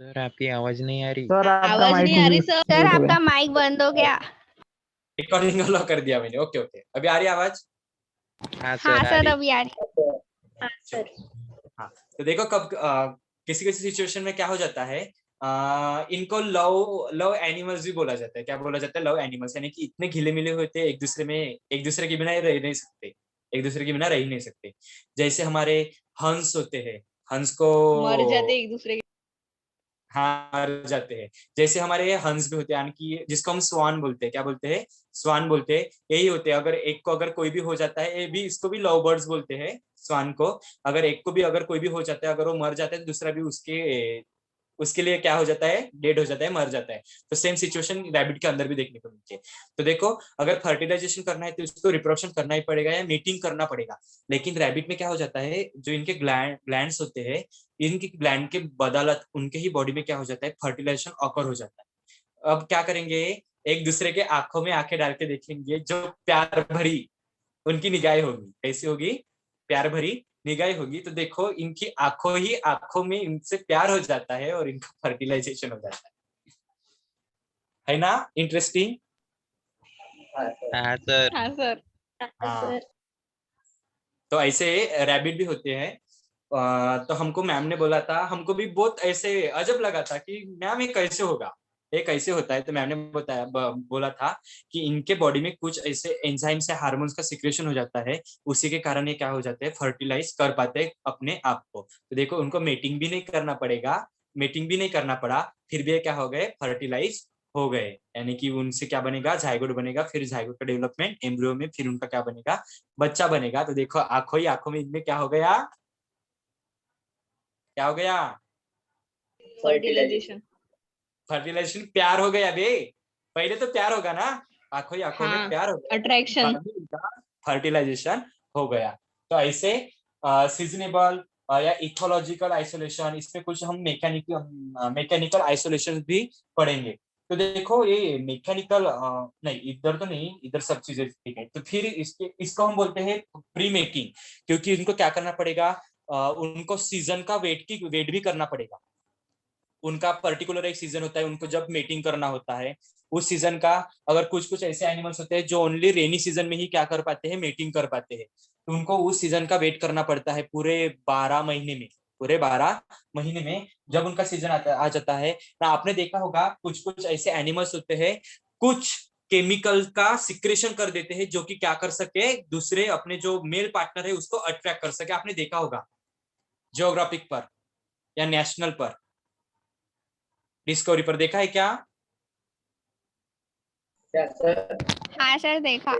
Sir आपकी आवाज नहीं आ रही। सर आपका आवाज माइक नहीं आ रही सर। सर म्यूट हो गया। आपका माइक बंद हो गया। रिकॉर्डिंग अलाउ कर दिया मैंने। ओके ओके, अभी आ रही है आवाज? हाँ हाँ सर आ सर रही। अभी आ रही। हाँ सर। हाँ, तो देखो कब किसी किसी सिचुएशन में क्या हो जाता है, इनको लव लव एनिमल्स भी बोला जाता है। क्या बोला जाता है? लव एनिमल्स, यानी कि इतने घिले मिले होते हैं एक दूसरे में, एक दूसरे के बिना रह नहीं सकते, एक दूसरे के बिना रह ही नहीं सकते। जैसे हमारे हंस होते हैं, हंस को मर जाते एक दूसरे के। हाँ मर जाते हैं। जैसे हमारे हंस भी होते हैं, यानी कि जिसको हम स्वान बोलते हैं। क्या बोलते हैं? स्वान बोलते हैं। यही होते हैं। अगर एक को अगर कोई भी हो जाता है, ये भी इसको भी लव बर्ड्स बोलते हैं, स्वान को। अगर एक को भी अगर कोई भी हो जाता है, अगर वो मर जाता है तो दूसरा भी उसके लिए क्या हो जाता है? डेड हो जाता है, मर जाता है। तो सेम सिचुएशन रैबिट के अंदर भी देखने को मिलती है। तो देखो, अगर फर्टिलाइजेशन करना है तो इसको रिप्रोडक्शन करना ही पड़ेगा या मीटिंग करना पड़ेगा। लेकिन रैबिट में क्या हो जाता है, जो इनके ग्लैंड्स होते हैं, इनकी ग्लैंड के बदौलत उनके ही बॉडी में क्या हो जाता है? फर्टिलाइजेशन ऑकर हो जाता है। अब क्या करेंगे? एक दूसरे के आंखों में आंखें डाल के देखेंगे, जो प्यार भरी उनकी निगाहें होगी। कैसी होगी? प्यार भरी निगाहें होगी। तो देखो, इनकी आंखों ही आंखों में इनसे प्यार हो जाता है और इनका फर्टिलाइजेशन हो जाता है ना? इंटरेस्टिंग। हाँ सर। हाँ सर। हाँ, तो ऐसे रैबिट भी होते हैं। तो हमको मैम ने बोला था, हमको भी बहुत ऐसे अजब लगा था कि मैम ये कैसे होगा, ये कैसे होता है। तो मैम ने बताया, बोला था कि इनके बॉडी में कुछ ऐसे एंजाइम से हार्मोन्स का सिक्रेशन हो जाता है, उसी के कारण ये क्या हो जाते हैं? फर्टिलाइज कर पाते हैं अपने आप को। तो देखो, उनको मेटिंग भी नहीं करना पड़ेगा, मेटिंग भी नहीं करना पड़ा, फिर भी ये क्या हो गए? फर्टिलाइज हो गए। यानी कि उनसे क्या बनेगा? जायगोट बनेगा, फिर जायगोट का डेवलपमेंट एम्ब्रियो में, फिर उनका क्या बनेगा? बच्चा बनेगा। तो देखो, आंखों ही आंखों में इनमें क्या हो गया? क्या हो गया? फर्टिलाइजेशन। फर्टिलाइजेशन। प्यार हो गया बे। पहले तो प्यार होगा ना, आंखों ही आंखों में हाँ, प्यार हो गया, अट्रैक्शन। बाद में इनका फर्टिलाइजेशन हो गया। तो ऐसे सीजनेबल या इथोलॉजिकल आइसोलेशन, इसमें कुछ हम मैकेनिकल आइसोलेशन भी पढ़ेंगे। तो देखो, ये मैकेनिकल नहीं, इधर तो नहीं, इधर सब चीजें ठीक है। तो फिर इसको हम बोलते हैं प्री मेकिंग, क्योंकि उनको क्या करना पड़ेगा? उनको सीजन का वेट भी करना पड़ेगा। उनका पर्टिकुलर एक सीजन होता है, उनको जब मेटिंग करना होता है उस सीजन का। अगर कुछ कुछ ऐसे एनिमल्स होते हैं जो ओनली रेनी सीजन में ही क्या कर पाते हैं? मेटिंग कर पाते हैं। तो उनको उस सीजन का वेट करना पड़ता है पूरे 12 महीने में। पूरे 12 महीने में जब उनका सीजन आ जाता है ना, आपने देखा होगा कुछ कुछ ऐसे एनिमल्स होते हैं, कुछ केमिकल का सिक्रेशन कर देते हैं, जो कि क्या कर सके? दूसरे अपने जो मेल पार्टनर है उसको अट्रैक्ट कर सके। आपने देखा होगा जियोग्राफिक पर या नेशनल पर, डिस्कवरी पर देखा है क्या? हाँ सर देखा।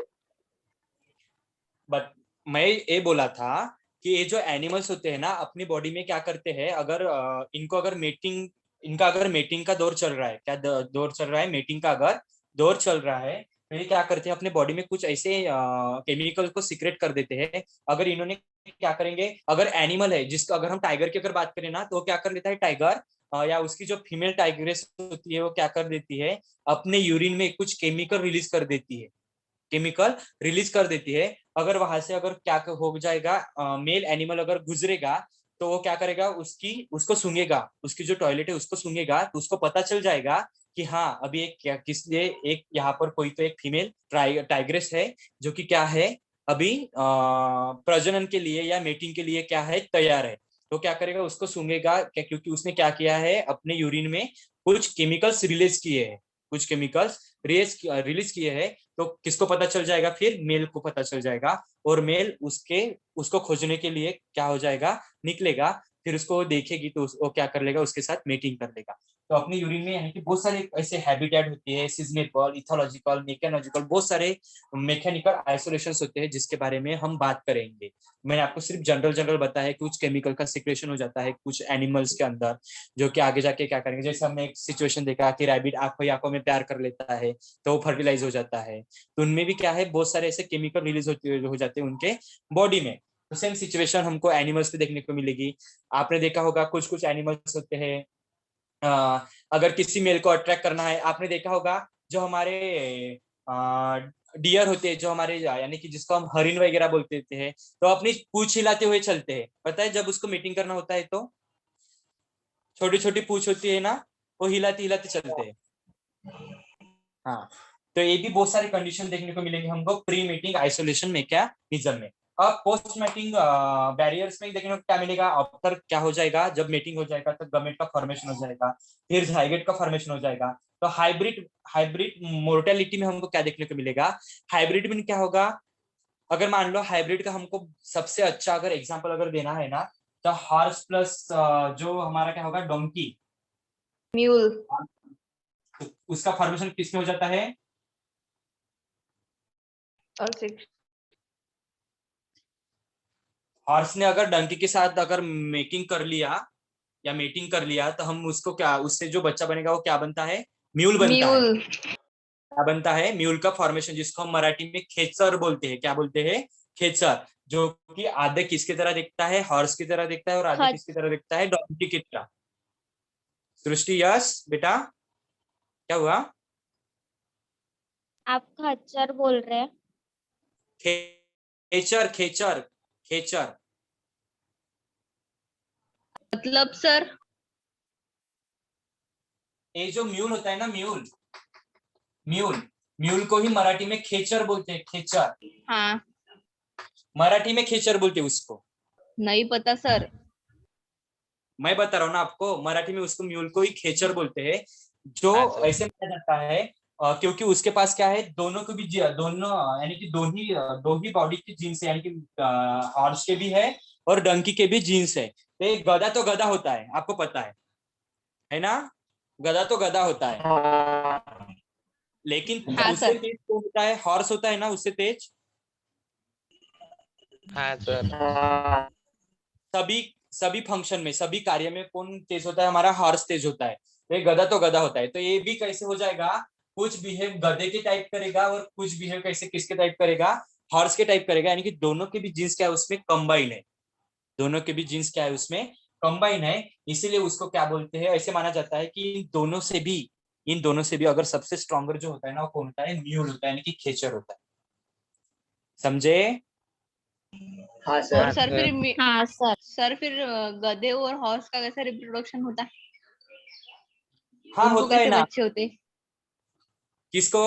बट मैं ये बोला था कि ये जो एनिमल्स होते हैं ना, अपनी बॉडी में क्या करते हैं? अगर इनको अगर मेटिंग, इनका अगर मेटिंग का दौर चल रहा है, क्या दौर चल रहा है? मेटिंग का अगर दौर चल रहा है, तो ये क्या करते हैं? अपने बॉडी में कुछ ऐसे केमिकल को सीक्रेट कर देते हैं। अगर इन्होंने क्या करेंगे? अगर एनिमल है जिसको, अगर हम टाइगर की अगर बात करें ना, तो वो क्या कर लेता है? टाइगर या उसकी जो फीमेल टाइग्रेस होती है, वो क्या कर देती है? अपने यूरिन में कुछ केमिकल रिलीज कर देती है, केमिकल रिलीज कर देती है। अगर वहां से अगर क्या हो जाएगा, मेल एनिमल अगर गुजरेगा, तो वो क्या करेगा? उसको सूंघेगा, उसकी जो टॉयलेट है उसको सूंघेगा, तो उसको पता चल जाएगा कि हाँ, अभी एक क्या, किस लिए एक यहाँ पर कोई तो एक फीमेल टाइग्रेस है, जो कि क्या है? अभी प्रजनन के लिए या मेटिंग के लिए क्या है? तैयार है। तो क्या करेगा? उसको सूंघेगा क्या, क्योंकि उसने क्या किया है? अपने यूरिन में कुछ केमिकल्स रिलीज किए हैं, कुछ केमिकल्स रिलीज किए हैं। तो किसको पता चल जाएगा? फिर मेल को पता चल जाएगा, और मेल उसको खोजने के लिए क्या हो जाएगा? निकलेगा। फिर उसको वो देखेगी तो वो क्या कर लेगा? उसके साथ मीटिंग कर लेगा। तो अपने यूरिन में यानी कि बहुत सारे ऐसे हैबिटेट होती है, सीजनेबल, इथोलॉजिकल, मैकेनोलॉजिकल, बहुत सारे मैकेनिकल आइसोलेशन होते हैं, जिसके बारे में हम बात करेंगे। मैंने आपको सिर्फ जनरल जनरल बताया है, कुछ केमिकल का सिक्रेशन हो जाता है कुछ एनिमल्स के अंदर, जो कि आगे जाके क्या करेंगे। जैसे हमने एक सिचुएशन देखा कि रैबिट आंखों ही आंखों में प्यार कर लेता है, तो वो फर्टिलाइज हो जाता है। तो उनमें भी क्या है? बहुत सारे ऐसे केमिकल रिलीज हो जाते हैं उनके बॉडी में। तो सेम सिचुएशन हमको एनिमल्स पे देखने को मिलेगी। आपने देखा होगा कुछ कुछ एनिमल्स होते हैं, अगर किसी मेल को अट्रैक्ट करना है, आपने देखा होगा जो हमारे डियर होते हैं, जो हमारे यानी कि जिसको हम हरिन वगैरह बोलते हैं, तो अपनी पूंछ हिलाते हुए चलते हैं। पता है जब उसको मीटिंग करना होता है तो छोटी छोटी पूंछ होती है ना, वो हिलाते हिलाते चलते हैं। हाँ, तो ये भी बहुत सारी कंडीशन देखने को मिलेंगे हमको प्री मीटिंग आइसोलेशन मैकेनिज्म में। अब पोस्ट मीटिंग बैरियर्स में देखने को क्या मिलेगा, आफ्टर क्या हो जाएगा, जब मीटिंग हो जाएगा तो गमेट का फॉर्मेशन हो जाएगा, फिर जाइगोट का फॉर्मेशन हो जाएगा। तो हाइब्रिड हाइब्रिड मोर्टेलिटी में हमको क्या देखने को मिलेगा, हाइब्रिड में क्या होगा, अगर मान लो हाइब्रिड का हमको सबसे अच्छा अगर एग्जांपल अगर देना है ना, तो हॉर्स प्लस जो हमारा क्या होगा, डोंकी, म्यूल। तो उसका फॉर्मेशन किसमें हो जाता है, और 6। हॉर्स ने अगर डंकी के साथ अगर मेकिंग कर लिया या मेटिंग कर लिया, तो हम उसको क्या, उससे जो बच्चा बनेगा वो क्या बनता है, म्यूल बनता है। म्यूल। क्या बनता है, म्यूल का फॉर्मेशन, जिसको हम मराठी में खेचर बोलते हैं। क्या बोलते हैं, खेचर, जो कि आधे किसकी तरह दिखता है, हॉर्स की तरह दिखता है, और आधे किसकी तरह दिखता है, डोंकी की तरह। सृष्टि, यस बेटा, क्या हुआ, आप खच्चर बोल रहे हैं? खेचर खेचर खेचर। मतलब सर, ये जो म्यूल होता है ना, म्यूल म्यूल म्यूल को ही मराठी में खेचर बोलते हैं, खेचर। हाँ मराठी में खेचर बोलते हैं उसको। नहीं पता सर। मैं बता रहा हूँ ना आपको, मराठी में उसको म्यूल को ही खेचर बोलते हैं। जो हाँ सर। ऐसे माना जाता है क्योंकि उसके पास क्या है, दोनों को भी दोनों यानी कि दो ही बॉडी की जीन्स है, यानी कि हॉर्स के भी है और डंकी के भी जीन्स है। तो एक गधा तो गधा होता है, आपको पता है ना, गधा तो गधा होता है, लेकिन हाँ उससे सर। तेज कौन होता है, हॉर्स होता है ना उससे तेज। हाँ सर। सभी सभी फंक्शन में, सभी कार्य में कौन तेज होता है, हमारा हॉर्स तेज होता है। तो ये गधा तो गधा होता है। तो ये भी कैसे हो जाएगा, कुछ बिहेव गधे के टाइप करेगा और कुछ बिहेव कैसे किसके टाइप करेगा, हॉर्स के टाइप करेगा। यानी कि दोनों के भी जीन्स क्या है उसमें कंबाइन है, दोनों के भी जीन्स क्या है उसमें कंबाइन है। इसीलिए उसको क्या बोलते हैं, ऐसे माना जाता है कि इन दोनों से भी अगर सबसे स्ट्रॉन्गर जो होता है ना, वो कौन होता है, म्यूल होता है, यानी कि खेचर होता है। समझे। हाँ और सर। सर फिर हाँ सर। सर फिर गधे और हॉर्स का कैसा रिप्रोडक्शन होता है? हाँ उनको होता है कैसे ना, बच्चे होते? किसको,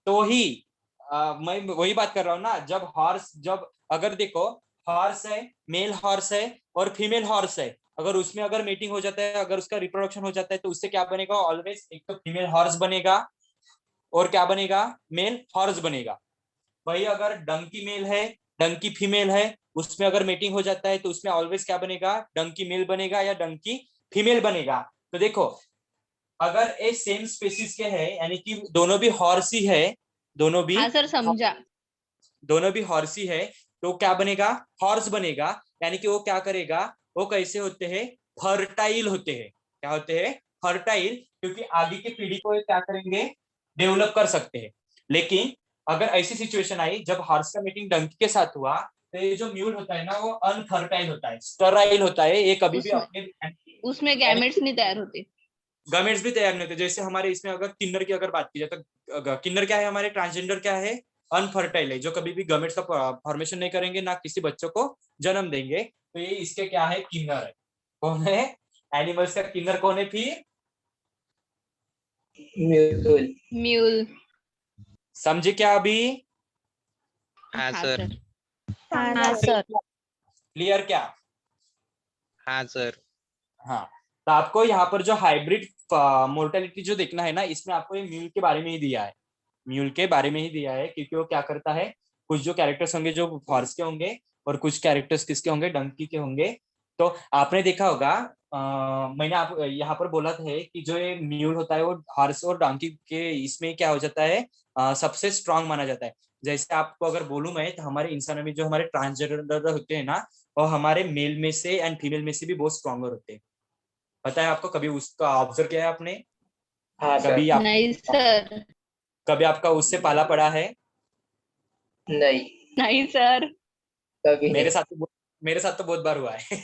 तो वही मैं वही बात कर रहा हूँ ना, जब हॉर्स, जब अगर देखो हॉर्स है, मेल हॉर्स है और फीमेल हॉर्स है, अगर उसमें अगर मीटिंग हो जाता है, अगर उसका रिप्रोडक्शन हो जाता है, तो उससे क्या बनेगा, ऑलवेज एक तो फीमेल हॉर्स बनेगा और क्या बनेगा, मेल हॉर्स बनेगा। वही अगर डंकी मेल है, डंकी फीमेल है, उसमें अगर मीटिंग हो जाता है तो उसमें ऑलवेज क्या बनेगा, डंकी मेल बनेगा या डंकी फीमेल बनेगा। तो देखो, अगर ये सेम स्पेसिस के हैं, यानी कि दोनों भी हॉर्स ही है, दोनों भी हाँ सर समझा। दोनों भी हॉर्स ही है, तो क्या बनेगा, हॉर्स बनेगा। यानी कि वो क्या करेगा, वो कैसे होते हैं, फर्टाइल होते हैं। क्या होते हैं, फर्टाइल, क्योंकि आगे की पीढ़ी को क्या करेंगे, डेवलप कर सकते हैं। लेकिन अगर ऐसी सिचुएशन आई जब हॉर्स का मीटिंग डंकी के साथ हुआ, तो ये जो म्यूल होता है ना, वो अनफर्टाइल होता है, स्टराइल होता है, ये कभी भी उसमें अपने उसमें गैमेट्स नहीं तैयार होते। गवर्नमेंट्स भी तैयार नहीं होते। जैसे हमारे इसमें अगर किन्नर की अगर बात की जाए, तो किन्नर क्या है, हमारे ट्रांसजेंडर क्या है, अनफर्टाइल है, जो कभी भी गवर्नमेंट्स का फॉर्मेशन नहीं करेंगे, ना किसी बच्चों को जन्म देंगे। तो ये इसके क्या है, किन्नर है। कौन है, एनिमल्स का किन्नर कौन है फिर, म्यूल। म्यूल। समझे क्या अभी, हाँ हाँ सर। सर। हाँ सर। क्लियर क्या। हाँ सर। हाँ, तो आपको यहाँ पर जो हाइब्रिड मोर्टेलिटी जो देखना है ना, इसमें आपको ये म्यूल के बारे में ही दिया है, म्यूल के बारे में ही दिया है, क्योंकि वो क्या करता है, कुछ जो कैरेक्टर्स होंगे जो हॉर्स के होंगे और कुछ कैरेक्टर्स किसके होंगे, डंकी के होंगे। तो आपने देखा होगा, मैंने आप यहाँ पर बोला था कि जो ये म्यूल होता है वो हॉर्स और डंकी के इसमें क्या हो जाता है, सबसे स्ट्रांग माना जाता है। जैसे आपको अगर बोलूं मैं, तो हमारे इंसानों में जो हमारे ट्रांसजेंडर होते हैं ना, वो हमारे मेल में से एंड फीमेल में से भी बहुत स्ट्रॉन्गर होते हैं। पता है आपको, कभी उसका ऑब्जर्व किया है आपने, हाँ सर। कभी आप नहीं सर। कभी आपका उससे पाला पड़ा है, नहीं, नहीं सर। कभी मेरे नहीं। साथ तो मेरे साथ तो बहुत बार हुआ है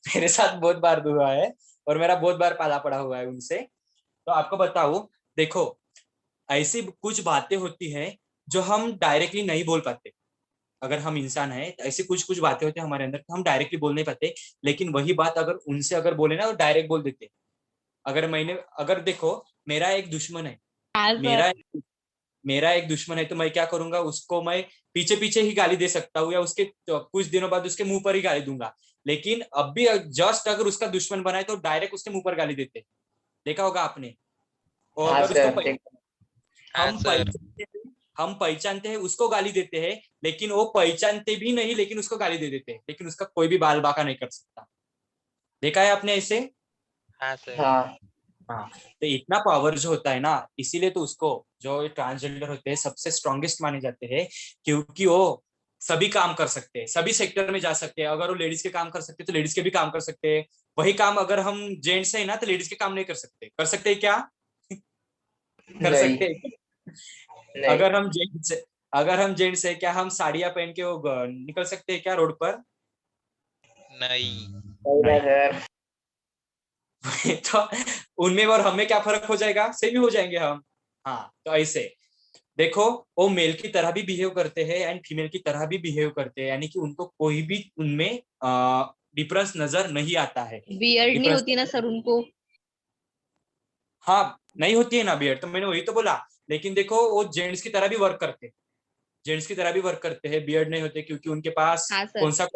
मेरे साथ बहुत बार हुआ है, और मेरा बहुत बार पाला पड़ा हुआ है उनसे। तो आपको बताऊं, देखो, ऐसी कुछ बातें होती हैं जो हम डायरेक्टली नहीं बोल पाते, अगर हम इंसान है तो ऐसी कुछ कुछ बातें होती है हमारे अंदर तो हम डायरेक्टली बोल नहीं पाते, लेकिन वही बात अगर उनसे अगर बोले ना तो डायरेक्ट बोल देते। अगर देखो मेरा एक दुश्मन है, हाँ सर। मेरा मेरा एक दुश्मन है तो मैं क्या करूंगा, उसको मैं पीछे पीछे ही गाली दे सकता हूँ या उसके तो कुछ दिनों बाद उसके मुंह पर ही गाली दूंगा। लेकिन अब भी जस्ट अगर उसका दुश्मन बनाए तो डायरेक्ट उसके मुंह पर गाली देते, देखा होगा आपने। और हाँ अगर सर उसको हाँ हम सर। पहचानते हैं उसको गाली देते हैं, लेकिन वो पहचानते भी नहीं लेकिन उसको गाली दे देते हैं, लेकिन उसका कोई भी बाल बाका नहीं कर सकता। देखा है आपने ऐसे। हाँ सर। हाँ हाँ, तो इतना पावर जो होता है ना, इसीलिए तो उसको जो ट्रांसजेंडर होते हैं सबसे स्ट्रॉन्गेस्ट माने जाते हैं, क्योंकि वो सभी काम कर सकते हैं, सभी सेक्टर में जा सकते हैं। अगर वो लेडीज के काम कर सकते हैं तो लेडीज के भी काम कर सकते हैं। वही काम अगर हम जेंट्स है ना तो लेडीज के काम नहीं कर सकते हैं क्या? कर नहीं सकते हैं। नहीं अगर हम जेंट्स अगर हम जेंट्स है क्या हम साड़ियां पहन के वो निकल सकते हैं क्या रोड पर? नहीं। नहीं ना सर। तो उनमें और हमें क्या फर्क हो जाएगा, सेम ही हो जाएंगे हम। हाँ, तो ऐसे देखो, वो मेल की तरह भी बिहेव करते हैं एंड फीमेल की तरह भी बिहेव करते हैं, यानी कि उनको कोई भी उनमें डिफरेंस नजर नहीं आता है। बियर्ड नहीं डिफरेंस, होती ना सर उनको? हाँ नहीं होती है ना बियर्ड, तो मैंने वही तो बोला। लेकिन देखो वो जेंट्स की तरह भी वर्क करते हैं, जेंट्स की तरह भी वर्क करते हैं, बियर्ड नहीं होते क्योंकि उनके पास हाँ सर। कौन सा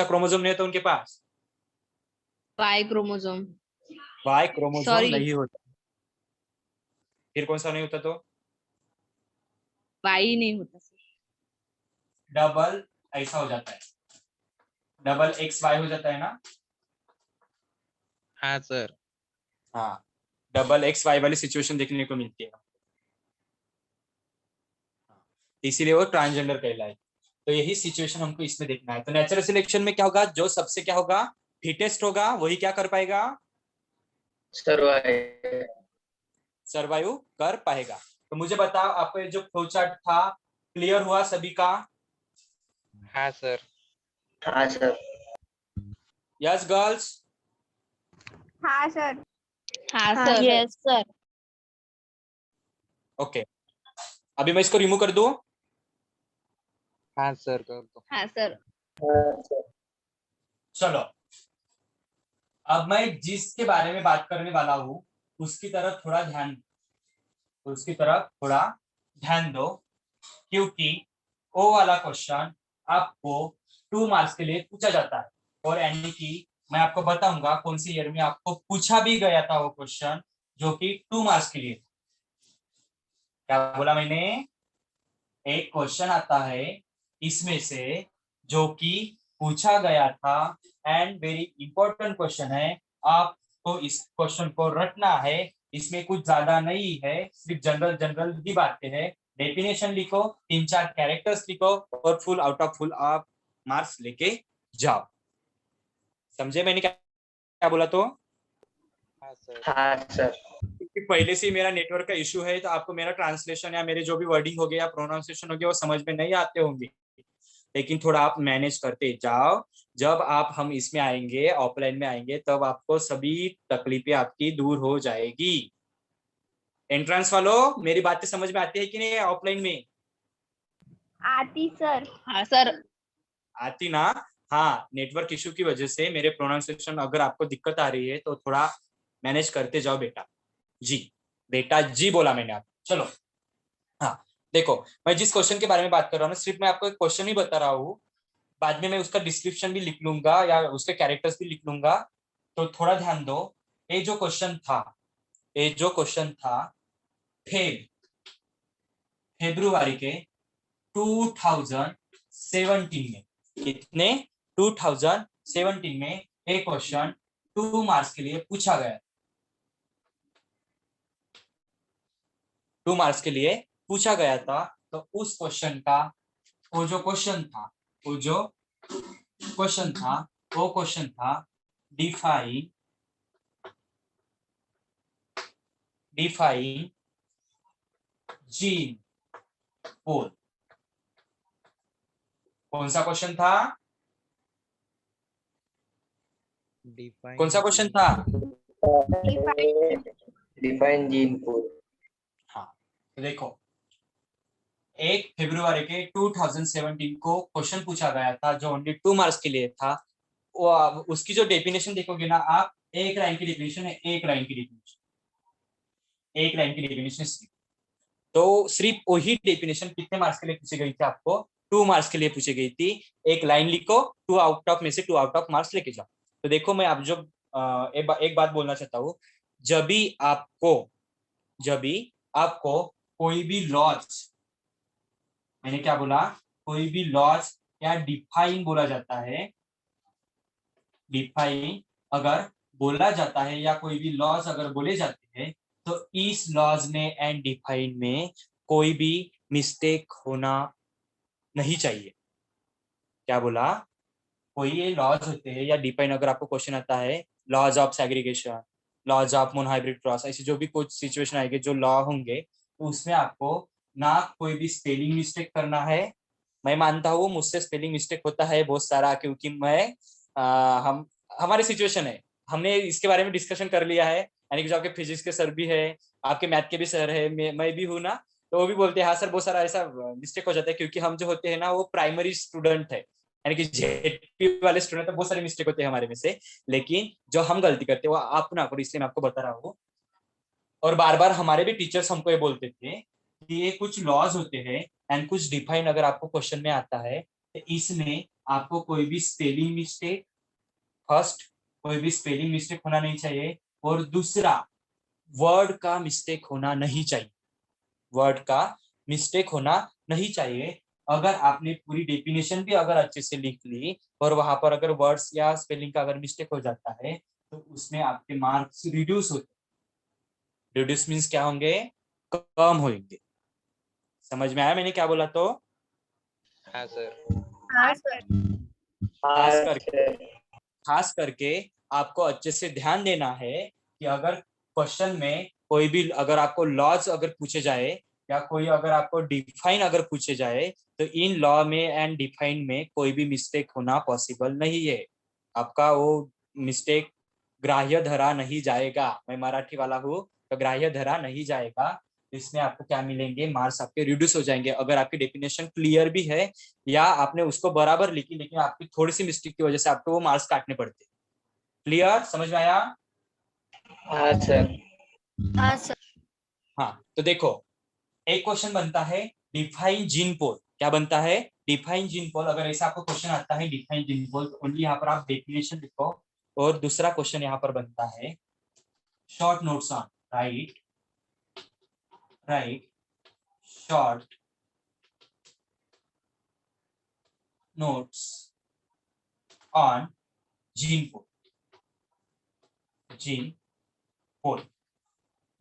क्रोमोजोम नहीं होता उनके पास? Y chromosome. Y chromosome sorry, नहीं होता। फिर कौन सा नहीं होता तो? वाई नहीं होता सर। डबल ऐसा हो जाता है, डबल एक्स वाई हो जाता है ना। हाँ सर। हाँ, डबल एक्स वाई वाली सिचुएशन देखने को मिलती है, इसीलिए वो ट्रांसजेंडर कहलाए। तो यही सिचुएशन हमको इसमें देखना है। तो नेचुरल सिलेक्शन में क्या होगा, जो सबसे क्या होगा, फिटेस्ट होगा वही क्या कर पाएगा, सरवाइव। सरवाइव कर पाएगा। तो मुझे बताओ, आपको ये जो फ्लो चार्ट था क्लियर हुआ सभी का? हाँ सर। हाँ सर। Yes girls? हाँ सर। हाँ हाँ सर। Yes sir. ओके, अभी मैं इसको रिमूव कर दूं? हाँ सर कर दो। हाँ सर। हाँ सर। चलो, अब मैं जिसके बारे में बात करने वाला हूँ उसकी तरफ थोड़ा ध्यान दो, क्योंकि वो वाला क्वेश्चन आपको 2 मार्क्स के लिए पूछा जाता है। और यानी कि मैं आपको बताऊंगा कौन सी ईयर में आपको पूछा भी गया था वो क्वेश्चन, जो कि 2 मार्क्स के लिए था। क्या बोला मैंने? एक क्वेश्चन आता है इसमें से जो कि पूछा गया था, एंड वेरी इंपॉर्टेंट क्वेश्चन है। आपको इस क्वेश्चन को रटना है, इसमें कुछ ज्यादा नहीं है, सिर्फ जनरल जनरल की बातें हैं। डेफिनेशन लिखो, 3-4 कैरेक्टर्स लिखो और फुल आउट ऑफ फुल आप मार्क्स लेके जाओ। समझे मैंने क्या क्या बोला तो? हाँ सर। हाँ सर। क्योंकि पहले से ही मेरा नेटवर्क का इशू है, तो आपको मेरा ट्रांसलेशन या मेरे जो भी वर्डिंग हो गया या प्रोनाउंसिएशन हो गया वो समझ में नहीं आते होंगे, लेकिन थोड़ा आप मैनेज करते जाओ। जब आप हम इसमें आएंगे, ऑफलाइन में आएंगे, तब आपको सभी तकलीफें आपकी दूर हो जाएगी। एंट्रेंस वालों, मेरी बातें समझ में आती है कि नहीं ऑफलाइन में? आती सर। हाँ सर। आती ना? हाँ, नेटवर्क इशू की वजह से मेरे प्रोनाउंसिएशन अगर आपको दिक्कत आ रही है तो थोड़ा मैनेज करते जाओ बेटा जी। बेटा जी बोला मैंने आप, चलो। हाँ, देखो, मैं जिस क्वेश्चन के बारे में बात कर रहा हूँ सिर्फ मैं आपको एक क्वेश्चन ही बता रहा हूँ, बाद में मैं उसका डिस्क्रिप्शन भी लिख लूंगा या उसके कैरेक्टर्स भी लिख लूंगा, तो थोड़ा ध्यान दो। ये जो क्वेश्चन था, ये जो क्वेश्चन था फेब्रुआरी के 2017 में, कितने, 2017 में एक क्वेश्चन 2 मार्क्स के लिए पूछा गया, 2 मार्क्स के लिए पूछा गया था। तो उस क्वेश्चन का वो जो क्वेश्चन था वो क्वेश्चन था डिफाइन जीन पोल। कौन सा क्वेश्चन था? कौन सा क्वेश्चन था? Define gene pool. हाँ, तो देखो, 1 फरवरी के 2017 को क्वेश्चन पूछा गया था जो ओनली 2 मार्क्स के लिए था। वो उसकी जो डेफिनेशन देखोगे ना आप, एक लाइन की डेफिनेशन है, एक लाइन की डेफिनेशन सिर्फ। तो सिर्फ वही डेफिनेशन कितने मार्क्स के लिए पूछी गई थी आपको? 2 मार्क्स के लिए पूछी गई थी। एक लाइन लिखो, 2 आउट ऑफ में से 2 आउट ऑफ मार्क्स लेके जाओ। तो देखो मैं आप जो एक बात बोलना चाहता हूँ, जब भी आपको कोई भी लॉज, मैंने क्या बोला, कोई भी लॉज या डिफाइन बोला जाता है, डिफाइन अगर बोला जाता है या कोई भी लॉज अगर बोले जाते हैं, तो इस लॉज में एंड डिफाइन में कोई भी मिस्टेक होना नहीं चाहिए। क्या बोला? कोई ये लॉज होते हैं या डिफाइन अगर आपको क्वेश्चन आता है, laws of segregation, laws of monohybrid cross, ऐसी जो भी कुछ सिचुएशन आएगी जो लॉ होंगे, तो उसमें आपको ना कोई भी स्पेलिंग मिस्टेक करना है। मैं मानता हूँ मुझसे स्पेलिंग मिस्टेक होता है बहुत सारा, क्योंकि मैं हम हमारी सिचुएशन है, हमने इसके बारे में डिस्कशन कर लिया है, यानी कि जो आपके फिजिक्स के सर भी है, आपके मैथ के भी सर है, मैं भी हूँ ना, तो वो भी बोलते हैं हाँ सर बहुत सारा ऐसा मिस्टेक हो जाता है, क्योंकि हम जो होते हैं ना वो प्राइमरी स्टूडेंट है, यानी कि जेपी वाले स्टूडेंट तो बहुत सारे मिस्टेक होते हैं हमारे में से, लेकिन जो हम गलती करते हैं वो आप ना करो, इसलिए मैं आपको बता रहा हूँ। और बार बार हमारे भी टीचर्स हमको ये बोलते थे कि ये कुछ लॉज होते हैं एंड कुछ डिफाइन अगर आपको क्वेश्चन में आता है तो इसमें आपको कोई भी स्पेलिंग मिस्टेक, फर्स्ट कोई भी स्पेलिंग मिस्टेक होना नहीं चाहिए, और दूसरा वर्ड का मिस्टेक होना नहीं चाहिए, वर्ड का मिस्टेक होना नहीं चाहिए। अगर आपने पूरी डेफिनेशन भी अगर अच्छे से लिख ली और वहां पर अगर वर्ड्स या स्पेलिंग का अगर मिस्टेक हो जाता है तो उसमें आपके मार्क्स रिड्यूस होते, रिड्यूस मीन्स क्या होंगे? कम होंगे। समझ में आया मैंने क्या बोला? तो हाँ सर। हाँ सर। हाँ खास करके सर। खास करके आपको अच्छे से ध्यान देना है कि अगर क्वेश्चन में कोई भी अगर आपको लॉज अगर पूछे जाए या कोई अगर आपको डिफाइन अगर पूछे जाए, तो इन लॉ में एंड डिफाइन में कोई भी मिस्टेक होना पॉसिबल नहीं है। आपका वो मिस्टेक ग्राह्य धरा नहीं जाएगा। मैं मराठी वाला हूँ तो ग्राह्य धरा नहीं जाएगा। इसमें आपको क्या मिलेंगे? मार्क्स आपके रिड्यूस हो जाएंगे। अगर आपकी डेफिनेशन क्लियर भी है या आपने उसको बराबर लिखी, लेकिन आपकी थोड़ी सी मिस्टेक की वजह से आपको वो मार्क्स काटने पड़ते। क्लियर? समझ में आया? हाँ सर। हाँ सर। हाँ, तो देखो एक क्वेश्चन बनता है डिफाइन जीन पोल। क्या बनता है? Define gene pool. अगर ऐसा आपको क्वेश्चन आता है डिफाइन जीन पोल, तो ओनली यहाँ पर आप डेफिनेशन लिखो। और दूसरा क्वेश्चन यहाँ पर बनता है short notes on, write short notes on gene pool,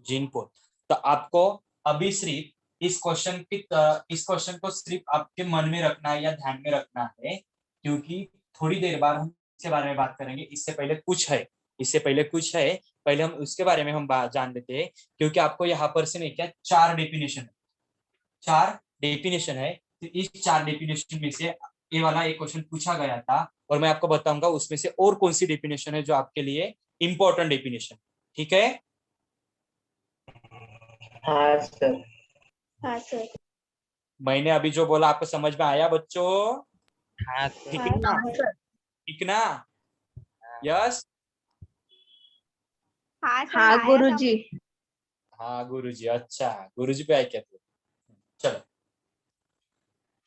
gene pool. तो आपको अभी सिर्फ इस क्वेश्चन को सिर्फ आपके मन में रखना है या ध्यान में रखना है, क्योंकि थोड़ी देर बाद हम इसके बारे में बात करेंगे। इससे पहले कुछ है, पहले हम उसके बारे में हम जान लेते हैं, क्योंकि आपको यहाँ पर से नहीं क्या 4 डेफिनेशन है। तो इस 4 डेफिनेशन में से ये वाला एक क्वेश्चन पूछा गया था, और मैं आपको बताऊंगा उसमें से और कौन सी डेफिनेशन है जो आपके लिए इंपॉर्टेंट डेफिनेशन। ठीक है? हाँ सर। हाँ सर। मैंने अभी जो बोला आपको समझ में आया बच्चों? हाँ सर। ठीक हाँ ना? सर। ठीक ना? यस। हाँ सर, हाँ आया गुरुजी। हाँ गुरुजी। अच्छा, गुरुजी पे आए क्या तू? चलो,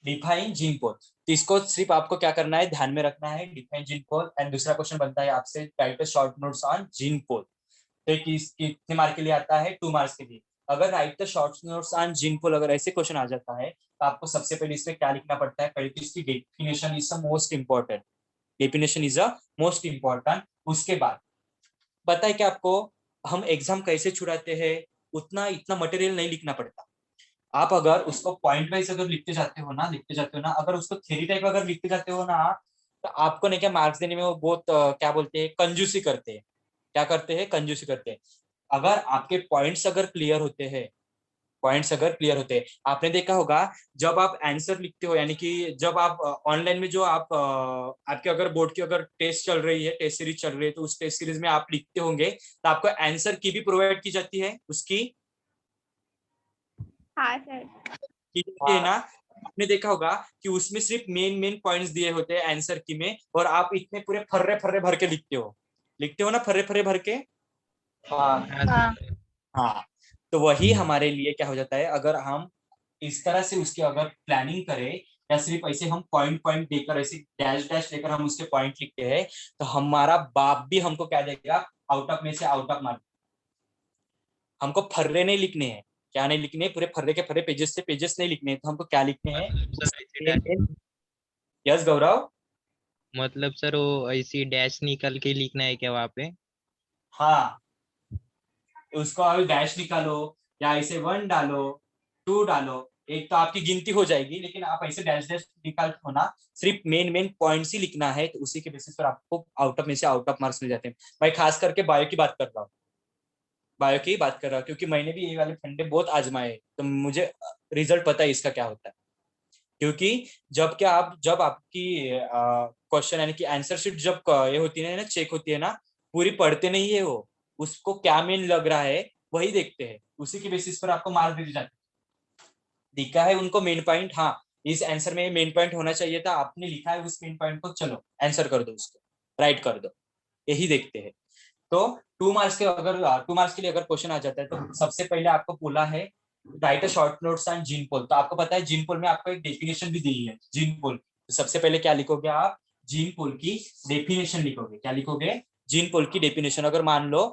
डिफाइन जीन पोल। तो इसको सिर्फ आपको क्या करना है, ध्यान में रखना है, डिफाइन जीन पोल। एंड दूसरा क्वेश्चन बनता है आपसे write short notes on gene pool. तो कितने मार्क के लिए आता है? 2 मार्क्स के लिए। अगर write the short notes on gene pool अगर ऐसे क्वेश्चन आ जाता है, तो आपको सबसे पहले इसमें क्या लिखना पड़ता है? पहले तो इसकी definition is the most important, definition is a most important. उसके बाद पता है कि आपको हम एग्जाम कैसे छुड़ाते हैं, उतना इतना मटेरियल नहीं लिखना पड़ता। आप अगर उसको पॉइंट वाइज अगर लिखते जाते हो ना, अगर उसको थ्योरी टाइप अगर लिखते जाते हो ना, तो आपको नहीं क्या मार्क्स देने में वो बहुत क्या बोलते हैं, कंजूसी करते हैं। क्या करते हैं? कंजूसी करते हैं। अगर आपके पॉइंट्स अगर क्लियर होते हैं, आपने देखा होगा जब आप आंसर लिखते हो, यानी कि जब आप ऑनलाइन में जो आप आपके अगर बोर्ड की अगर टेस्ट चल रही है, टेस्ट सीरीज चल रही है, तो उस टेस्ट सीरीज में आप लिखते होंगे, तो आपको आंसर की भी प्रोवाइड की जाती है उसकी। हाँ सर। कि ये ना आपने देखा होगा कि उसमें सिर्फ मेन पॉइंट्स दिए होते हैं आंसर की में, और आप इतने पूरे फर्रे फर्रे भर के लिखते हो ना, फर्रे फर्रे भर के। हाँ हाँ हाँ सर हाँ, तो वही हमारे लिए क्या हो जाता है, अगर हम इस तरह से उसकी अगर प्लानिंग करें, या सिर्फ ऐसे हम पॉइंट पॉइंट देकर ऐसे डैश डैश लेकर हम उसके पॉइंट लिखते हैं, तो हमारा बाप भी हमको क्या देगा, आउट ऑफ में से आउट ऑफ मार्क। हमको फर्रे नहीं लिखने हैं, क्या नहीं लिखने, पूरे फर्रे के फर्रे पेजेस से पेजेस नहीं लिखने हैं, तो हमको क्या लिखने हैं। यस गौरव। मतलब सर वो ऐसी डैश निकल के लिखना है क्या वहाँ पे? हाँ, उसको अभी डैश निकालो, या ऐसे 1 डालो, 2 डालो, एक तो आपकी गिनती हो जाएगी, लेकिन आप ऐसे डैश डैश निकाल हो ना, सिर्फ मेन पॉइंट्स ही लिखना है, तो उसी के बेसिस पर आपको आउट ऑफ में से आउट ऑफ मार्क्स मिल जाते हैं। मैं खास करके बायो की बात कर रहा हूँ, क्योंकि मैंने भी ये वाले फंडे बहुत आजमाए, तो मुझे रिजल्ट पता है इसका क्या होता है। क्योंकि जब आपकी क्वेश्चन यानी कि आंसर शीट जब ये होती है ना, चेक होती है ना, पूरी पढ़ते नहीं है वो, उसको क्या मेन लग रहा है वही देखते हैं, उसी के बेसिस पर आपको मार्क्स दिए जाते हैं। दिखा है उनको मेन पॉइंट, हाँ इस आंसर में मेन पॉइंट होना चाहिए था, आपने लिखा है उस मेन पॉइंट को, चलो आंसर कर दो, उसको राइट कर दो, यही देखते हैं। तो 2 मार्क्स के लिए अगर क्वेश्चन आ जाता है, तो सबसे पहले आपको बोला है write a short notes and gene pool. तो आपको पता है जीन पोल में आपको एक डेफिनेशन भी दी है, जीन पोल। तो सबसे पहले क्या लिखोगे आप, जीन पोल की डेफिनेशन लिखोगे। क्या लिखोगे, जीन पोल की डेफिनेशन। अगर मान लो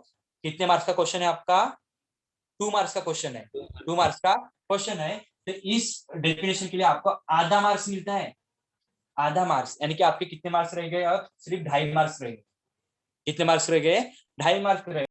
कितने मार्क्स का क्वेश्चन है आपका, 2 मार्क्स का क्वेश्चन है, 2 मार्क्स का क्वेश्चन है, तो इस डेफिनेशन के लिए आपको आधा मार्क्स मिलता है, आधा मार्क्स, यानी कि आपके कितने मार्क्स रह गए, अब सिर्फ 2.5 मार्क्स रह गए। कितने मार्क्स रह गए, 2.5 मार्क्स रह